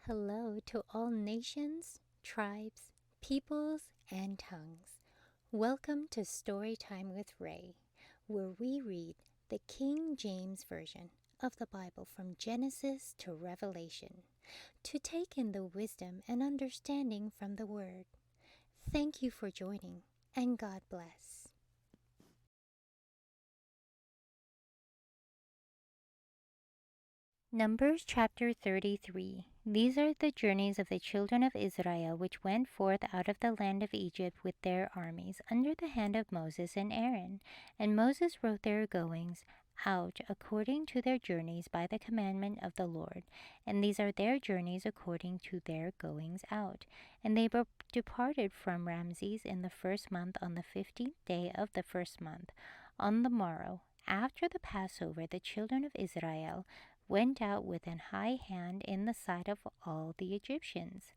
Hello to all nations, tribes, peoples, and tongues. Welcome to Storytime with Ray, where we read the King James Version of the Bible from Genesis to Revelation to take in the wisdom and understanding from the Word. Thank you for joining, and God bless. Numbers chapter 33. These are the journeys of the children of Israel which went forth out of the land of Egypt with their armies under the hand of Moses and Aaron. And Moses wrote their goings out according to their journeys by the commandment of the Lord. And these are their journeys according to their goings out. And they departed from Ramses in the first month on the 15th day of the first month. On the morrow, after the Passover, the children of Israel went out with an high hand in the sight of all the Egyptians.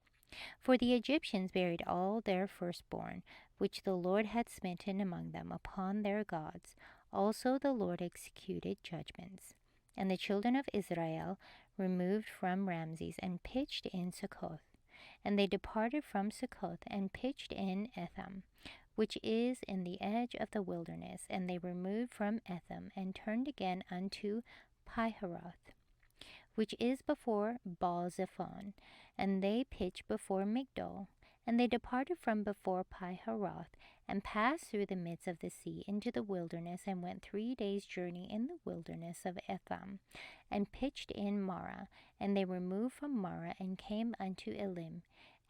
For the Egyptians buried all their firstborn, which the Lord had smitten among them upon their gods. Also the Lord executed judgments. And the children of Israel removed from Ramses and pitched in Succoth. And they departed from Succoth and pitched in Etham, which is in the edge of the wilderness. And they removed from Etham and turned again unto Piharoth, which is before Baal-zephon, and they pitched before Migdol. And they departed from before Piharoth, and passed through the midst of the sea into the wilderness, and went 3 days' journey in the wilderness of Etham, and pitched in Marah. And they removed from Marah, and came unto Elim.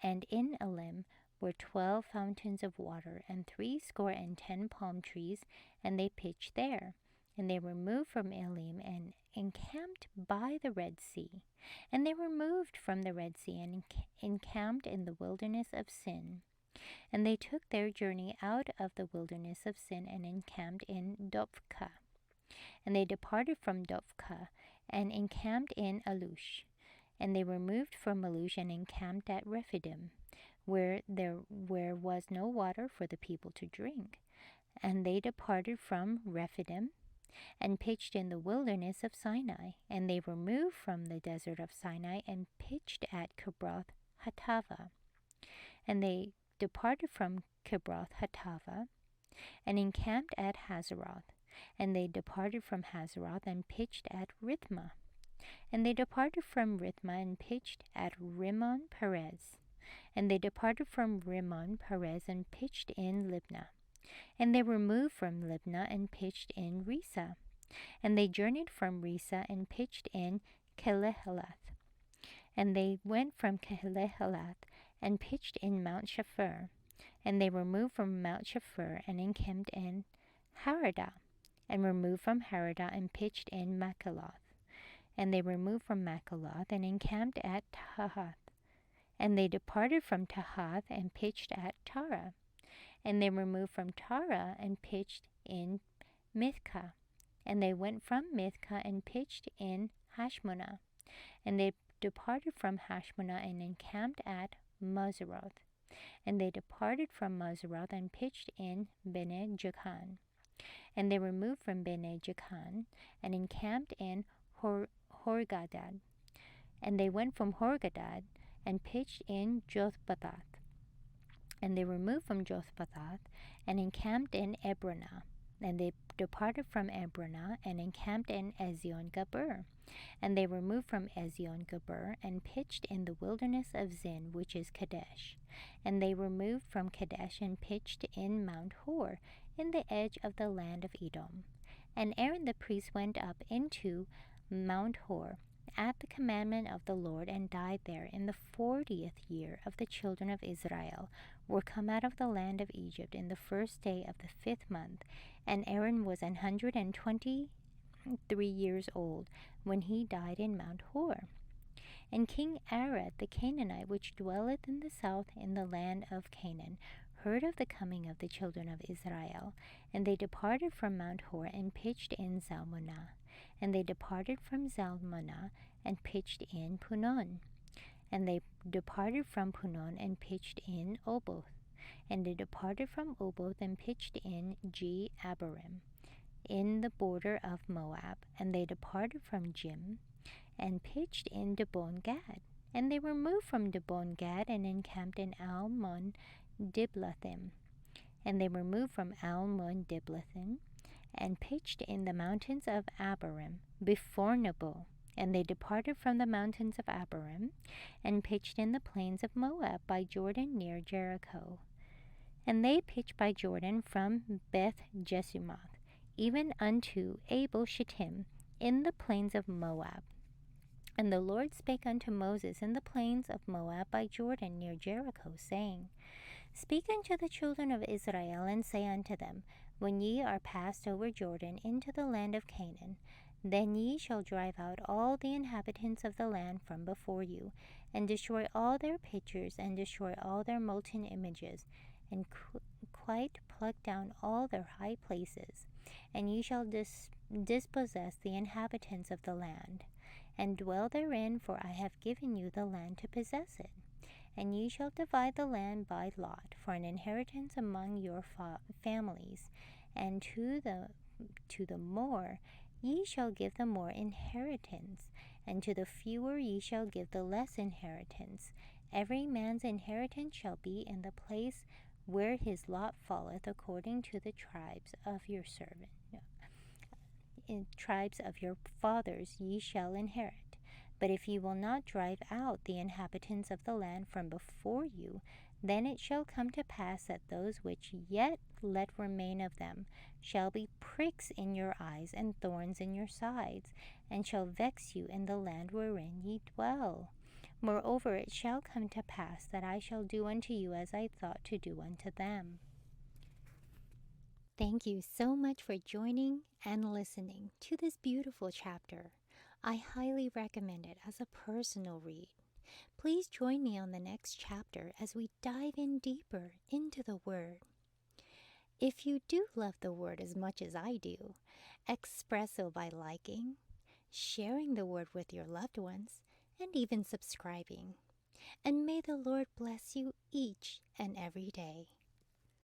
And in Elim were 12 fountains of water, and 60 palm trees, and they pitched there. And they removed from Elim, and encamped by the Red Sea. And they removed from the Red Sea, and encamped in the wilderness of Sin. And they took their journey out of the wilderness of Sin, and encamped in Dophkah. And they departed from Dophkah, and encamped in Alush. And they removed from Alush, and encamped at Rephidim, where was no water for the people to drink. And they departed from Rephidim, and pitched in the wilderness of Sinai. And they removed from the desert of Sinai, and pitched at Kibroth Hattava. And they departed from Kibroth Hattava, and encamped at Hazeroth. And they departed from Hazeroth, and pitched at Rithmah. And they departed from Rithmah, and pitched at Rimmon Perez. And they departed from Rimmon Perez, and pitched in Libnah. And they removed from Libnah, and pitched in Risa. And they journeyed from Risa, and pitched in Kelehelath. And they went from Kelehelath, and pitched in Mount Shapher. And they removed from Mount Shapher, and encamped in Haradah. And removed from Haradah, and pitched in Makaloth. And they removed from Makaloth, and encamped at Tahath. And they departed from Tahath, and pitched at Tara. And they removed from Tara, and pitched in Mithkah. And they went from Mithkah, and pitched in Hashmonah. And they departed from Hashmonah, and encamped at Moseroth. And they departed from Moseroth, and pitched in Bene Jacan. And they removed from Bene Jacan, and encamped in Horgadad. And they went from Horgadad, and pitched in Jothbathath. And they removed from Jothbathath, and encamped in Ebronah. And they departed from Ebronah, and encamped in Ezion-Geber. And they removed from Ezion-Geber, and pitched in the wilderness of Zin, which is Kadesh. And they removed from Kadesh, and pitched in Mount Hor, in the edge of the land of Edom. And Aaron the priest went up into Mount Hor at the commandment of the Lord, and died there in the 40th year of the children of Israel, were come out of the land of Egypt in the first day of the 5th month. And Aaron was 123 years old when he died in Mount Hor. And King Arad the Canaanite, which dwelleth in the south in the land of Canaan, heard of the coming of the children of Israel. And they departed from Mount Hor, and pitched in Zalmunna. And they departed from Zalmunna, and pitched in Punon. And they departed from Punon, and pitched in Oboth. And they departed from Oboth, and pitched in Abarim, in the border of Moab. And they departed from Jim, and pitched in Dibon Gad. And they were moved from Dibon-Gad and encamped in Almon-Diblathim. And they were moved from Almon-Diblathim and pitched in the mountains of Abarim before Nebo. And they departed from the mountains of Abarim and pitched in the plains of Moab by Jordan near Jericho. And they pitched by Jordan from Beth Jesimoth even unto Abel Shittim in the plains of Moab. And the Lord spake unto Moses in the plains of Moab by Jordan near Jericho, saying, Speak unto the children of Israel, and say unto them, When ye are passed over Jordan into the land of Canaan, then ye shall drive out all the inhabitants of the land from before you, and destroy all their pictures, and destroy all their molten images, and quite pluck down all their high places. And ye shall dispossess the inhabitants of the land, and dwell therein, for I have given you the land to possess it. And ye shall divide the land by lot for an inheritance among your families, and to the more ye shall give the more inheritance, and to the fewer ye shall give the less inheritance. Every man's inheritance shall be in the place where his lot falleth, according to the tribes of your tribes of your fathers ye shall inherit. But if ye will not drive out the inhabitants of the land from before you, then it shall come to pass that those which yet let remain of them shall be pricks in your eyes and thorns in your sides, and shall vex you in the land wherein ye dwell. Moreover, it shall come to pass that I shall do unto you as I thought to do unto them. Thank you so much for joining and listening to this beautiful chapter. I highly recommend it as a personal read. Please join me on the next chapter as we dive in deeper into the Word. If you do love the Word as much as I do, express so by liking, sharing the Word with your loved ones, and even subscribing. And may the Lord bless you each and every day.